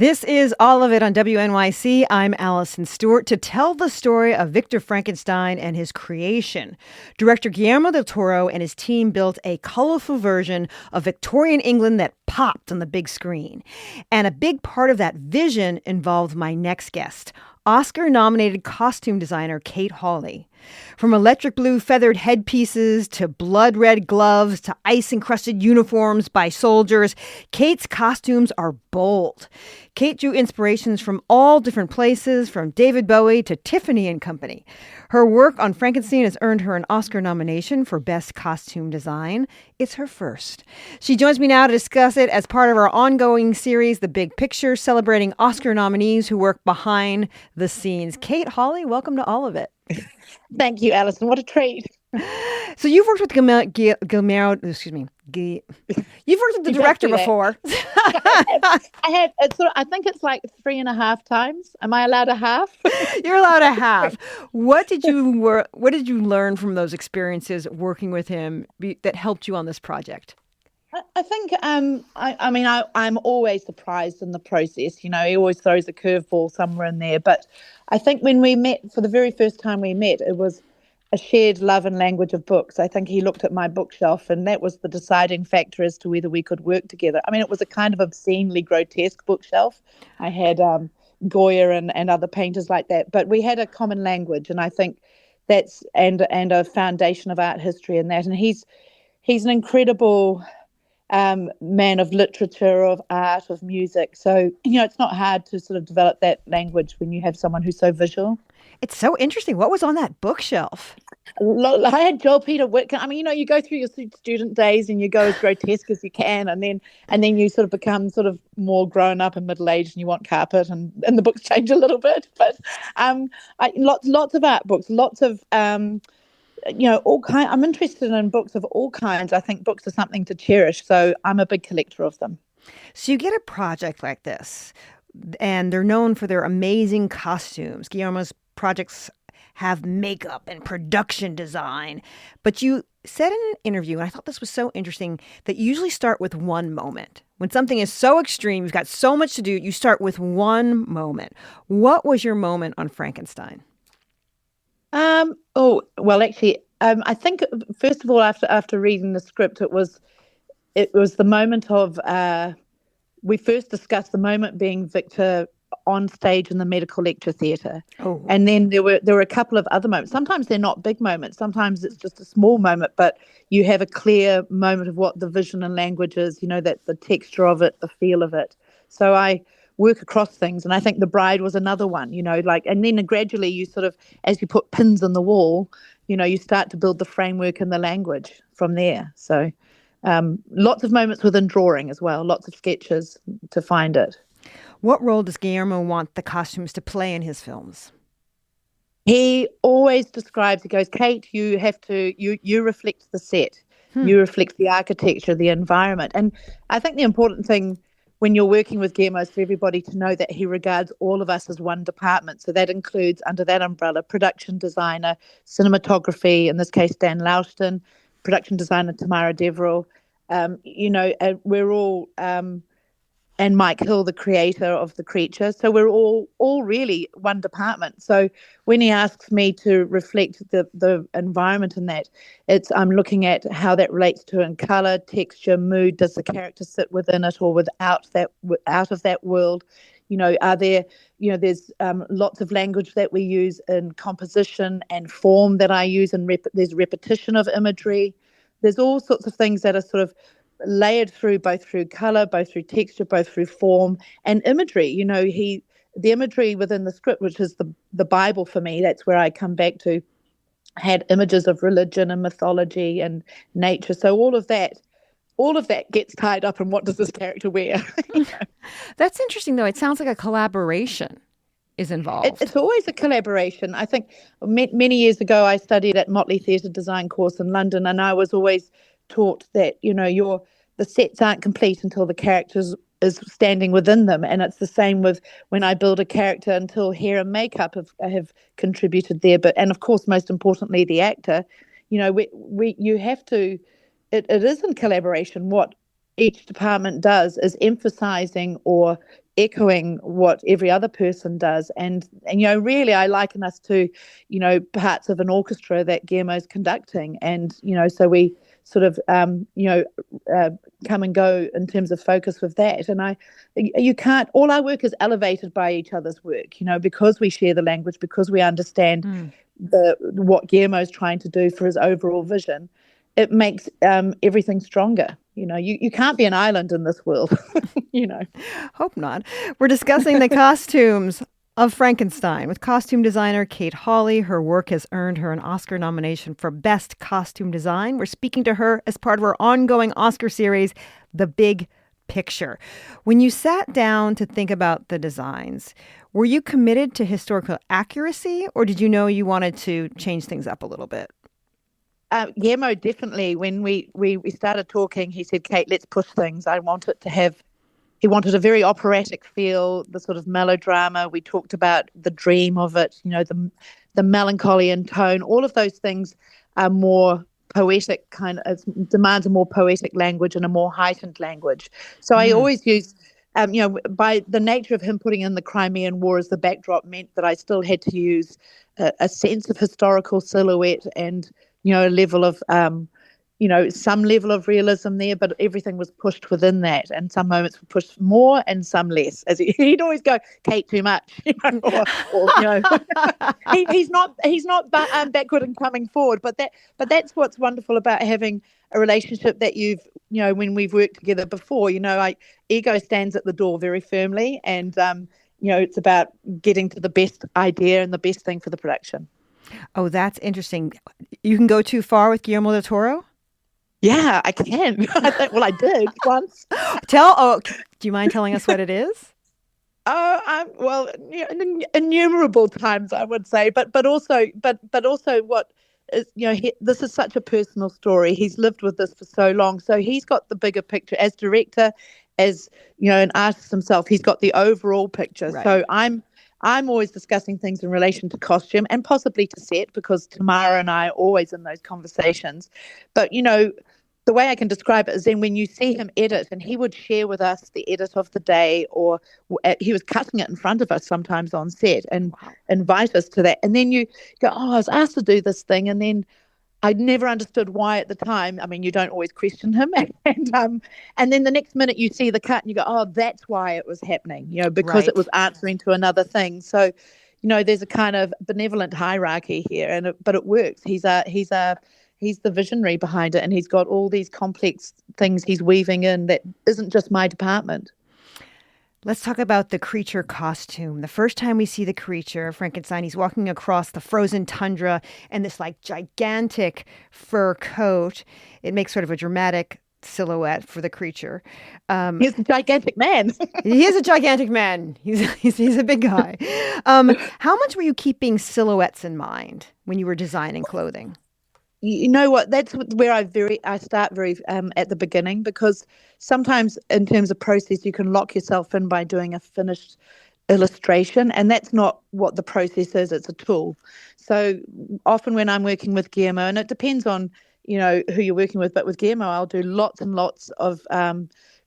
This is All of It on WNYC. I'm Allison Stewart to tell the story of Victor Frankenstein and his creation. Director Guillermo del Toro and his team built a colorful version of Victorian England that popped on the big screen. And a big part of that vision involved my next guest, Oscar-nominated costume designer Kate Hawley. From electric blue feathered headpieces to blood red gloves to ice-encrusted uniforms by soldiers, Kate's costumes are bold. Kate drew inspirations from all different places, from David Bowie to Tiffany and Company. Her work on Frankenstein has earned her an Oscar nomination for Best Costume Design. It's her first. She joins me now to discuss it as part of our ongoing series, The Big Picture, celebrating Oscar nominees who work behind the scenes. Kate Hawley, welcome to All of It. Thank you, Alison. What a treat. So you've worked with Guillermo, you've worked with the director before. I had. I think it's like 3.5 times. Am I allowed a half? You're allowed a half. What did you learn from those experiences working with him that helped you on this project? I think I'm always surprised in the process. You know, he always throws a curveball somewhere in there. But I think when we met, for the very first time we met, it was a shared love and language of books. I think he looked at my bookshelf, and that was the deciding factor as to whether we could work together. I mean, it was a kind of obscenely grotesque bookshelf. I had Goya and other painters like that, but we had a common language, and I think that's and a foundation of art history in that. And he's an incredible man of literature, of art, of music. So, you know, it's not hard to sort of develop that language when you have someone who's so visual. It's so interesting. What was on that bookshelf? I had Joel Peter Whitcomb. I mean, you know, you go through your student days and you go as grotesque as you can, and then you sort of become sort of more grown up and middle aged, and you want carpet, and the books change a little bit. But lots of art books, lots of all kind. I'm interested in books of all kinds. I think books are something to cherish, so I'm a big collector of them. So you get a project like this, and they're known for their amazing costumes. Guillermo's projects have makeup and production design. But you said in an interview, and I thought this was so interesting, that you usually start with one moment. When something is so extreme, you've got so much to do, you start with one moment. What was your moment on Frankenstein? I think first of all, after reading the script, it was the moment of we first discussed the moment being Victor on stage in the medical lecture theatre. Oh. And then there were a couple of other moments. Sometimes they're not big moments. Sometimes it's just a small moment, but you have a clear moment of what the vision and language is, you know, that the texture of it, the feel of it. So I work across things, and I think The Bride was another one, you know, and then gradually you sort of, as you put pins on the wall, you know, you start to build the framework and the language from there. So lots of moments within drawing as well, lots of sketches to find it. What role does Guillermo want the costumes to play in his films? He always describes, he goes, Kate, you have to, you reflect the set. You reflect the architecture, the environment. And I think the important thing when you're working with Guillermo is for everybody to know that he regards all of us as one department. So that includes, under that umbrella, production designer, cinematography, in this case, Dan Lauston, production designer, Tamara Deverell. We're all... and Mike Hill, the creator of the creature. So we're all really one department. So when he asks me to reflect the environment in that, I'm looking at how that relates to in color, texture, mood. Does the character sit within it or out of that world? You know, there's lots of language that we use in composition and form that I use, and there's repetition of imagery. There's all sorts of things that are sort of layered both through color, both through texture, both through form and imagery. You know, the imagery within the script, which is the Bible for me, that's where I come back to, had images of religion and mythology and nature. So all of that gets tied up in what does this character wear. You know? That's interesting, though. It sounds like a collaboration is involved. It's always a collaboration. I think many years ago I studied at Motley Theatre Design course in London, and I was always taught that, you know, the sets aren't complete until the characters is standing within them. And it's the same with when I build a character until hair and makeup have contributed there. And of course, most importantly, the actor, you know, you have to, it is in collaboration. What each department does is emphasizing or echoing what every other person does. And really I liken us to, parts of an orchestra that Guillermo's conducting. And, so we sort of, come and go in terms of focus with that. And you can't, all our work is elevated by each other's work, because we share the language, because we understand what Guillermo's trying to do for his overall vision. It makes everything stronger. You can't be an island in this world. Hope not. We're discussing the costumes of Frankenstein with costume designer Kate Hawley. Her work has earned her an Oscar nomination for Best Costume Design. We're speaking to her as part of her ongoing Oscar series, The Big Picture. When you sat down to think about the designs, were you committed to historical accuracy, or did you know you wanted to change things up a little bit? Guillermo, definitely. When we started talking, he said, Kate, let's push things. He wanted a very operatic feel, the sort of melodrama. We talked about the dream of it, the melancholy in tone. All of those things are more poetic, demands a more poetic language and a more heightened language. So I always use, by the nature of him putting in the Crimean War as the backdrop meant that I still had to use a sense of historical silhouette and, a level of, some level of realism there, but everything was pushed within that. And some moments were pushed more and some less. As he'd always go, Kate, too much, he's not backward and coming forward. But that's what's wonderful about having a relationship that you've, when we've worked together before, ego stands at the door very firmly. And, it's about getting to the best idea and the best thing for the production. Oh, that's interesting. You can go too far with Guillermo del Toro? Yeah, I can. I did once. Do you mind telling us what it is? Innumerable times, I would say, but also what is, this is such a personal story. He's lived with this for so long, so he's got the bigger picture as director, as an artist himself. He's got the overall picture. Right. So I'm always discussing things in relation to costume and possibly to set, because Tamara and I are always in those conversations. But, the way I can describe it is then when you see him edit, and he would share with us the edit of the day, or he was cutting it in front of us sometimes on set and invite us to that. And then you go, I was asked to do this thing. And then I never understood why at the time. I mean, you don't always question him. And then the next minute you see the cut and you go, that's why it was happening, because It was answering to another thing. So, there's a kind of benevolent hierarchy here, but it works. He's the visionary behind it, and he's got all these complex things he's weaving in that isn't just my department. Let's talk about the creature costume. The first time we see the creature, Frankenstein, he's walking across the frozen tundra in this gigantic fur coat. It makes sort of a dramatic silhouette for the creature. He's a gigantic man. He is a gigantic man. He's a big guy. How much were you keeping silhouettes in mind when you were designing clothing? You know what? That's where I start very at the beginning, because sometimes in terms of process, you can lock yourself in by doing a finished illustration, and that's not what the process is. It's a tool. So often when I'm working with Guillermo, and it depends on who you're working with, but with Guillermo, I'll do lots and lots of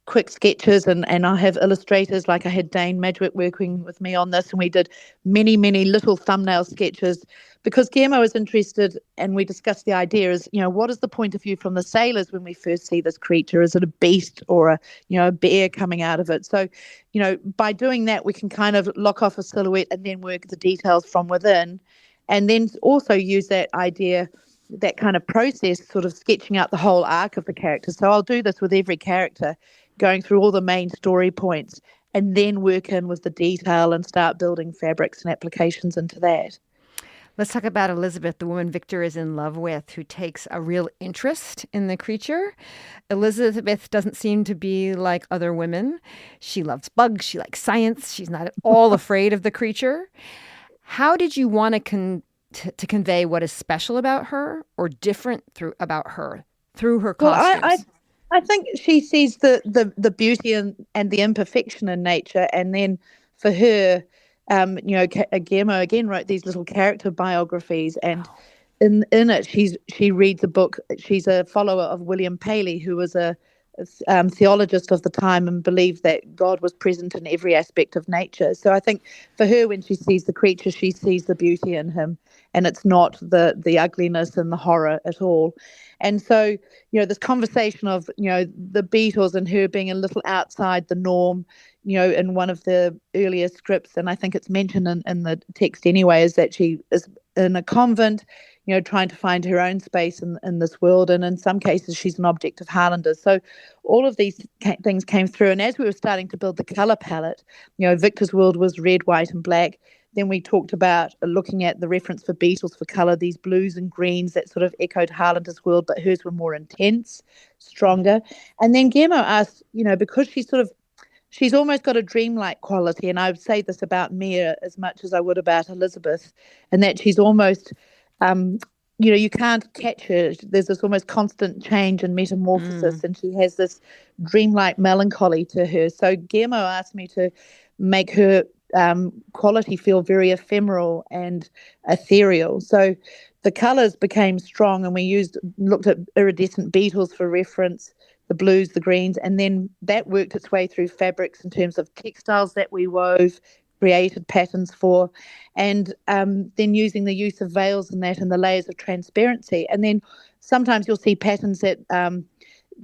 quick sketches, and I have illustrators, like I had Dane Madgwick working with me on this, and we did many, many little thumbnail sketches, because Guillermo is interested, and we discussed the idea is, what is the point of view from the sailors when we first see this creature? Is it a beast or a bear coming out of it? So, by doing that, we can kind of lock off a silhouette and then work the details from within, and then also use that idea, that kind of process, sort of sketching out the whole arc of the character. So I'll do this with every character, going through all the main story points, and then work in with the detail and start building fabrics and applications into that. Let's talk about Elizabeth, the woman Victor is in love with, who takes a real interest in the creature. Elizabeth doesn't seem to be like other women. She loves bugs. She likes science. She's not at all afraid of the creature. How did you want to convey what is special about her or different through her costumes? Well, I think she sees the beauty and the imperfection in nature, and then for her, Guillermo again wrote these little character biographies, and in it she reads a book. She's a follower of William Paley, who was a theologist of the time and believed that God was present in every aspect of nature. So I think for her, when she sees the creature, she sees the beauty in him, and it's not the ugliness and the horror at all. And so, this conversation of, the Beatles and her being a little outside the norm, in one of the earlier scripts, and I think it's mentioned in the text anyway, is that she is in a convent, trying to find her own space in this world. And in some cases, she's an object of Highlanders. So all of these things came through. And as we were starting to build the colour palette, Victor's world was red, white, and black. Then we talked about looking at the reference for Beatles for colour, these blues and greens that sort of echoed Highlander's world, but hers were more intense, stronger. And then Guillermo asked, because she's almost got a dreamlike quality, and I would say this about Mia as much as I would about Elizabeth, and that she's almost, you can't catch her. There's this almost constant change and metamorphosis, and she has this dreamlike melancholy to her. So Guillermo asked me to make her quality feel very ephemeral and ethereal. So the colours became strong, and we looked at iridescent beetles for reference, the blues, the greens, and then that worked its way through fabrics in terms of textiles that we wove, created patterns for, and then using the use of veils and that and the layers of transparency. And then sometimes you'll see patterns that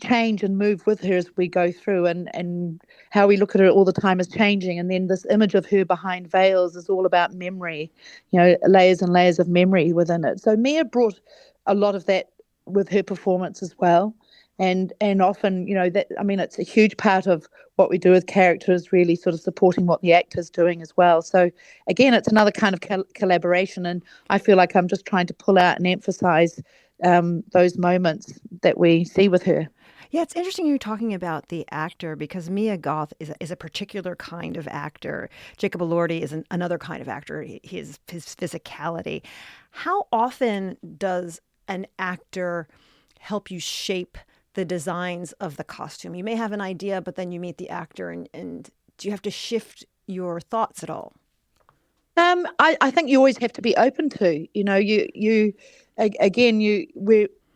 change and move with her as we go through, and how we look at her all the time is changing. And then this image of her behind veils is all about memory, layers and layers of memory within it. So Mia brought a lot of that with her performance as well. And often, it's a huge part of what we do with characters, really sort of supporting what the actor's doing as well. So again, it's another kind of collaboration, and I feel like I'm just trying to pull out and emphasize those moments that we see with her. Yeah, it's interesting you're talking about the actor because Mia Goth is a particular kind of actor. Jacob Elordi is another kind of actor. His physicality. How often does an actor help you shape the designs of the costume? You may have an idea, but then you meet the actor, and do you have to shift your thoughts at all? I think you always have to be open to,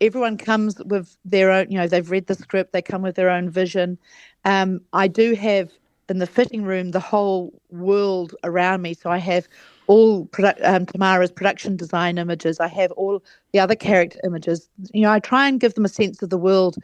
everyone comes with their own, they've read the script, they come with their own vision. I do have in the fitting room the whole world around me. So I have all Tamara's production design images. I have all the other character images. I try and give them a sense of the world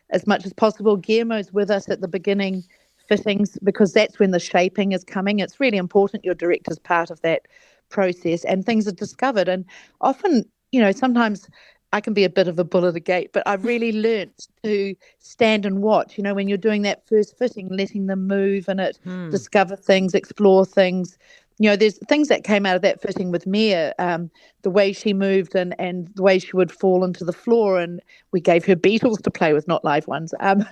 as much as possible. Guillermo's with us at the beginning fittings because that's when the shaping is coming. It's really important your director's part of that process, and things are discovered. And often, sometimes I can be a bit of a bull at the gate, but I've really learnt to stand and watch, when you're doing that first fitting, letting them move in it, discover things, explore things. There's things that came out of that fitting with Mia, the way she moved and the way she would fall into the floor, and we gave her beetles to play with, not live ones. And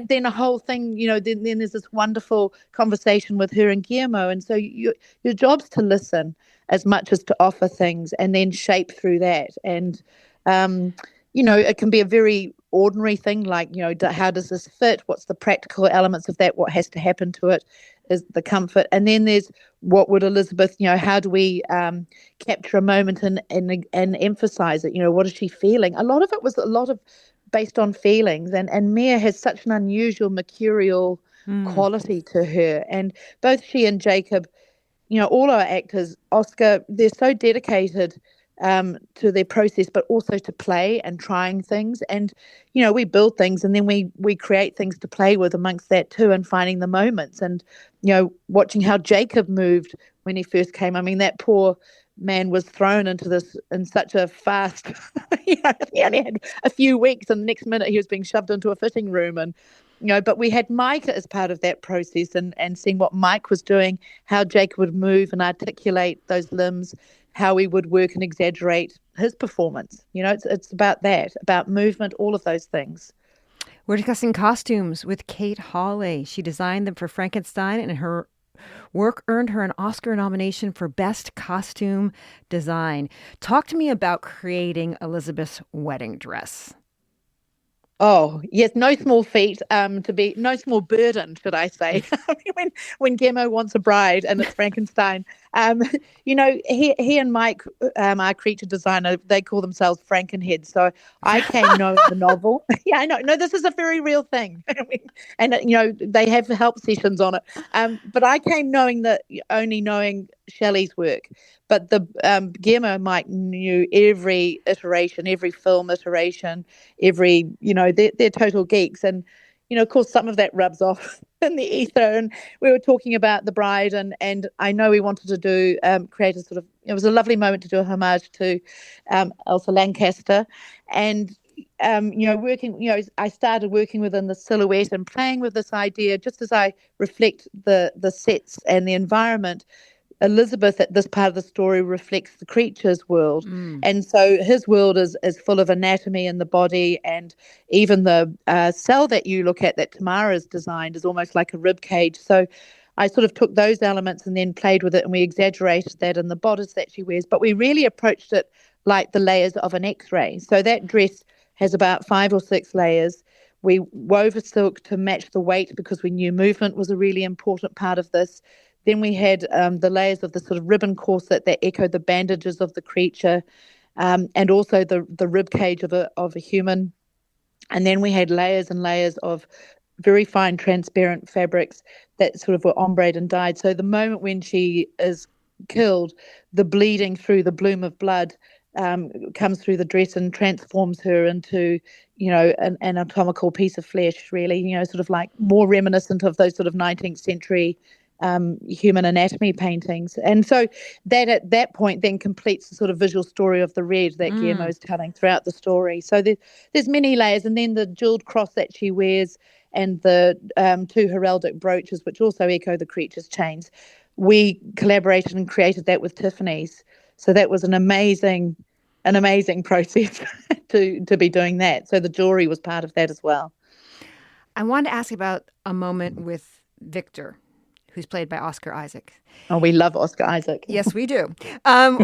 then a whole thing, then there's this wonderful conversation with her and Guillermo, and so your job's to listen as much as to offer things and then shape through that. And it can be a very ordinary thing like, how does this fit? What's the practical elements of that? What has to happen to it is the comfort. And then there's what would Elizabeth, how do we capture a moment and emphasize it? What is she feeling? A lot of it was based on feelings. And Mia has such an unusual mercurial quality to her. And both she and Jacob, all our actors, Oscar, they're so dedicated to their process, but also to play and trying things. And, we build things and then we create things to play with amongst that too, and finding the moments and, watching how Jacob moved when he first came. I mean, that poor man was thrown into this in such a fast, he only had a few weeks and the next minute he was being shoved into a fitting room. And, but we had Mike as part of that process and seeing what Mike was doing, how Jacob would move and articulate those limbs, how he would work and exaggerate his performance. It's about that, about movement, all of those things. We're discussing costumes with Kate Hawley. She designed them for Frankenstein, and her work earned her an Oscar nomination for Best Costume Design. Talk to me about creating Elizabeth's wedding dress. Oh, yes, no small feat, no small burden, should I say, when Guillermo wants a bride and it's Frankenstein. Um, he and Mike, our creature designer, they call themselves Frankenhead. So I came knowing the novel. Yeah, I know. No, this is a very real thing, and they have help sessions on it. But I came only knowing Shelley's work. But the Guillermo and Mike knew every iteration, every film iteration, they're total geeks, and of course, some of that rubs off in the ether. And we were talking about The Bride, and I know we wanted to do create a sort of. It was a lovely moment to do a homage to Elsa Lancaster, and working. I started working within the silhouette and playing with this idea, just as I reflect the sets and the environment. Elizabeth at this part of the story reflects the creature's world. And so his world is full of anatomy in the body, and even the cell that you look at that Tamara's designed is almost like a rib cage. So I sort of took those elements and then played with it, and we exaggerated that in the bodice that she wears, but we really approached it like the layers of an X-ray. So that dress has about 5 or 6 layers. We wove a silk to match the weight because we knew movement was a really important part of this. Then we had the layers of the sort of ribbon corset that echoed the bandages of the creature, and also the rib cage of a human. And then we had layers and layers of very fine transparent fabrics that sort of were ombreed and dyed. So the moment when she is killed, the bleeding through the bloom of blood comes through the dress and transforms her into, an anatomical piece of flesh, really, sort of like more reminiscent of those sort of 19th century human anatomy paintings. And so that at that point then completes the sort of visual story of the red that Guillermo's telling throughout the story. So there's many layers, and then the jeweled cross that she wears and the 2 heraldic brooches, which also echo the creature's chains. We collaborated and created that with Tiffany's. So that was an amazing process to be doing that. So the jewelry was part of that as well. I wanted to ask about a moment with Victor, who's played by Oscar Isaac. Oh, we love Oscar Isaac. Yes, we do.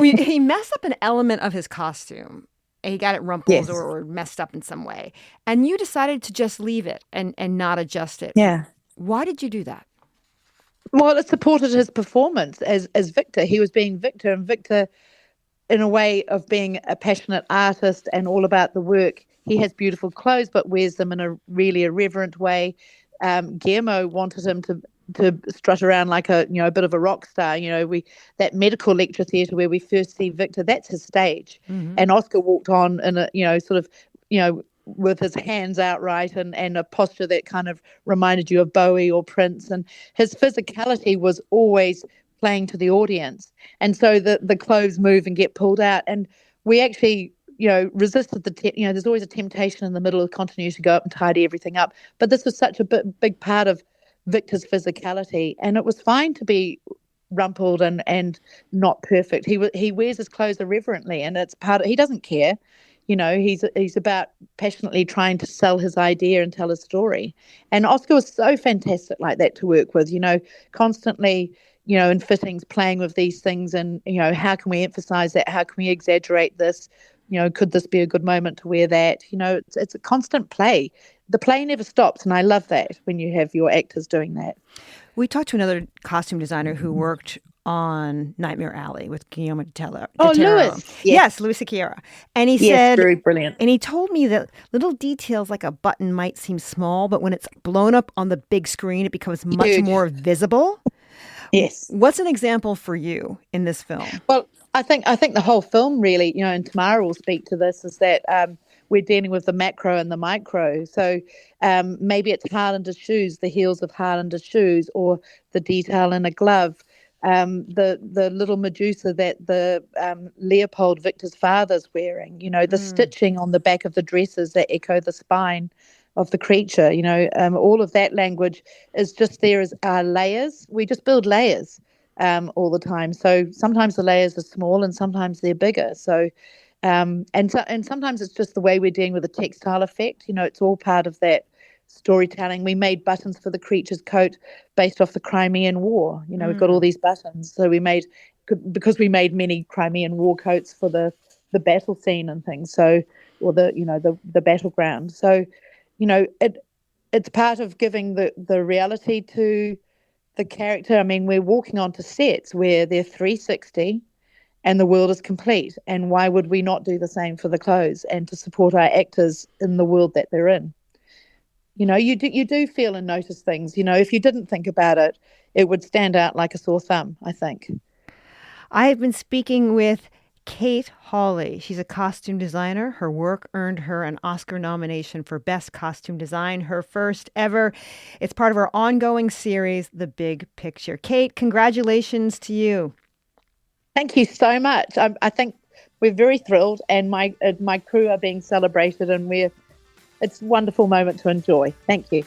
He messed up an element of his costume. He got it rumpled Yes. or messed up in some way. And you decided to just leave it and not adjust it. Yeah. Why did you do that? Well, it supported his performance as Victor. He was being Victor, and Victor, in a way of being a passionate artist and all about the work, he has beautiful clothes but wears them in a really irreverent way. Guillermo wanted him to strut around like a bit of a rock star. That medical lecture theatre where we first see Victor, that's his stage. Mm-hmm. And Oscar walked on in a sort of with his hands outright and a posture that kind of reminded you of Bowie or Prince, and his physicality was always playing to the audience. And so the clothes move and get pulled out, and we actually resisted there's always a temptation in the middle of continuity to go up and tidy everything up, but this was such a big part of Victor's physicality, and it was fine to be rumpled and not perfect. He wears his clothes irreverently, and it's part of, he doesn't care. He's about passionately trying to sell his idea and tell his story. And Oscar was so fantastic like that to work with, constantly, in fittings, playing with these things, and how can we emphasize that? How can we exaggerate this? Could this be a good moment to wear that? It's a constant play. The play never stops, and I love that when you have your actors doing that. We talked to another costume designer who worked on Nightmare Alley with Guillermo del Toro. Oh, Louis. Yes, Louis Sequeira. And he yes, said, very brilliant. And he told me that little details like a button might seem small, but when it's blown up on the big screen, it becomes much Huge. more visible. Yes. What's an example for you in this film? Well, I think the whole film really, and Tamara will speak to this, is that we're dealing with the macro and the micro. So maybe it's Harlander's shoes, the heels of Harlander's shoes, or the detail in a glove, the little Medusa that the Leopold, Victor's father's wearing, the stitching on the back of the dresses that echo the spine of the creature. All of that language is just there as our layers. We just build layers all the time. So sometimes the layers are small and sometimes they're bigger. So and sometimes it's just the way we're dealing with the textile effect. It's all part of that storytelling. We made buttons for the creature's coat based off the Crimean War. We've got all these buttons. So because we made many Crimean War coats for the battle scene and things. So, or the battleground. So, it's part of giving the reality to the character, I mean, we're walking onto sets where they're 360 and the world is complete. And why would we not do the same for the clothes and to support our actors in the world that they're in? You do feel and notice things. If you didn't think about it, it would stand out like a sore thumb, I think. I have been speaking with Kate Hawley. She's a costume designer. Her work earned her an Oscar nomination for Best Costume Design, her first ever. It's part of our ongoing series, The Big Picture. Kate, congratulations to you. Thank you so much. I think we're very thrilled, and my crew are being celebrated, and it's a wonderful moment to enjoy. Thank you.